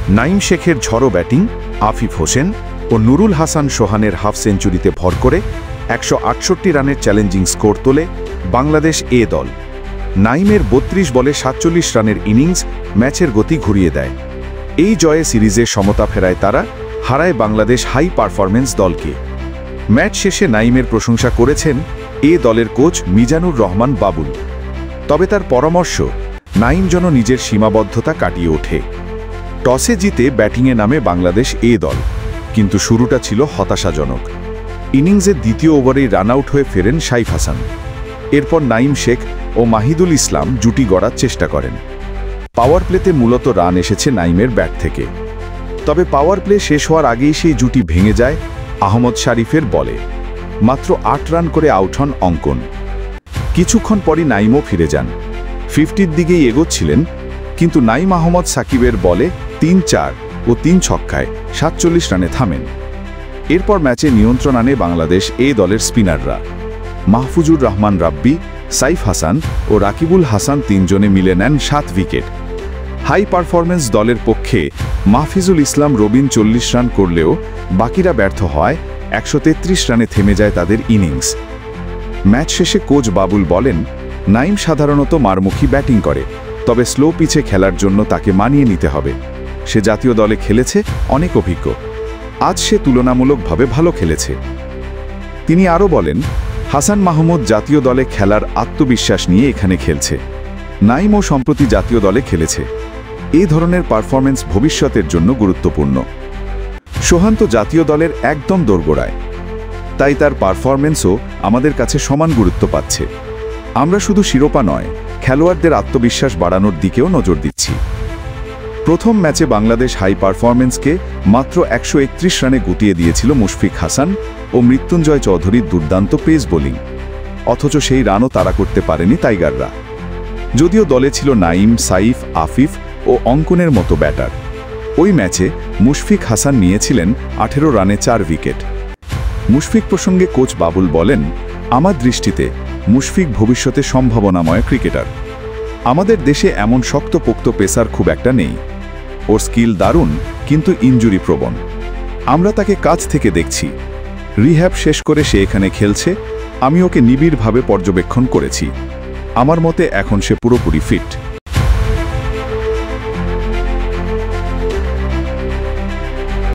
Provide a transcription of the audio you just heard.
নাঈম শেখের ঝড়ো ব্যাটিং, আফিফ হোসেন ও নুরুল হাসান সোহানের হাফ সেঞ্চুরিতে ভর করে 168 রানের চ্যালেঞ্জিং স্কোর তোলে বাংলাদেশ এ দল। নাঈমের 32 বলে 47 রানের ইনিংস ম্যাচের গতি ঘুরিয়ে দেয়। এই জয়ে সিরিজে সমতা ফেরায় তারা, হারায় বাংলাদেশ হাই পারফরম্যান্স দলকে। ম্যাচ শেষে নাঈমের প্রশংসা করেছেন এ দলের কোচ মিজানুর রহমান বাবুল। তবে তার পরামর্শ, নাঈম যেন নিজের সীমাবদ্ধতা কাটিয়ে ওঠে। টসে জিতে ব্যাটিংয়ে নামে বাংলাদেশ এ দল, কিন্তু শুরুটা ছিল হতাশাজনক। ইনিংসের দ্বিতীয় ওভারেই রান আউট হয়ে ফেরেন সাইফ হাসান। এরপর নাঈম শেখ ও মাহিদুল ইসলাম জুটি গড়ার চেষ্টা করেন। পাওয়ার প্লেতে মূলত রান এসেছে নাঈমের ব্যাট থেকে। তবে পাওয়ার প্লে শেষ হওয়ার আগেই সেই জুটি ভেঙে যায় আহমদ শরীফের বলে। মাত্র 8 রান করে আউট হন অঙ্কন। কিছুক্ষণ পরই নাঈমও ফিরে যান। 50-র দিকেই এগোচ্ছিলেন, কিন্তু নাঈম আহমদ সাকিবের বলে 3-4 ও 3 ছক্কায় 47 রানে থামেন। এরপর ম্যাচে নিয়ন্ত্রণ আনে বাংলাদেশ এ দলের স্পিনাররা। মাহফুজুর রহমান রাব্বি, সাইফ হাসান ও রাকিবুল হাসান 3 জনে মিলে নেন 7 উইকেট। হাই পারফরম্যান্স দলের পক্ষে মাহফিজুল ইসলাম রবিন 40 রান করলেও বাকিরা ব্যর্থ হয়। 133 রানে থেমে যায় তাদের ইনিংস। ম্যাচ শেষে কোচ বাবুল বলেন, নাঈম সাধারণত মারমুখী ব্যাটিং করে, তবে স্লো পিচে খেলার জন্য তাকে মানিয়ে নিতে হবে। সে জাতীয় দলে খেলেছে, অনেক অভিজ্ঞ। আজ সে তুলনামূলকভাবে ভালো খেলেছে। তিনি আরও বলেন, হাসান মাহমুদ জাতীয় দলে খেলার আত্মবিশ্বাস নিয়ে এখানে খেলছে। নাঈমও সম্প্রতি জাতীয় দলে খেলেছে। এই ধরনের পারফরম্যান্স ভবিষ্যতের জন্য গুরুত্বপূর্ণ। সোহান তো জাতীয় দলের একদম দোরগোড়ায়, তাই তার পারফরম্যান্সও আমাদের কাছে সমান গুরুত্ব পাচ্ছে। আমরা শুধু শিরোপা নয়, খেলোয়াড়দের আত্মবিশ্বাস বাড়ানোর দিকেও নজর দিচ্ছি। প্রথম ম্যাচে বাংলাদেশ হাই পারফরম্যান্সকে মাত্র 131 রানে গুটিয়ে দিয়েছিল মুশফিক হাসান ও মৃত্যুঞ্জয় চৌধুরীর দুর্দান্ত পেস বোলিং। অথচ সেই রানও তাড়া করতে পারেনি টাইগাররা। যদিও দলে ছিল নাঈম, সাইফ, আফিফ ও অঙ্কনের মতো ব্যাটার। ওই ম্যাচে মুশফিক হাসান নিয়েছিলেন 18 রানে 4 উইকেট। মুশফিক প্রসঙ্গে কোচ বাবুল বলেন, আমার দৃষ্টিতে মুশফিক ভবিষ্যতে সম্ভাবনাময় ক্রিকেটার। আমাদের দেশে এমন শক্তপোক্ত পেসার খুব একটা নেই। ওর স্কিল দারুণ, কিন্তু ইনজুরি প্রবণ। আমরা তাকে কাছ থেকে দেখছি। রিহ্যাব শেষ করে সে এখানে খেলছে। আমি ওকে নিবিড়ভাবে পর্যবেক্ষণ করেছি। আমার মতে এখন সে পুরোপুরি ফিট।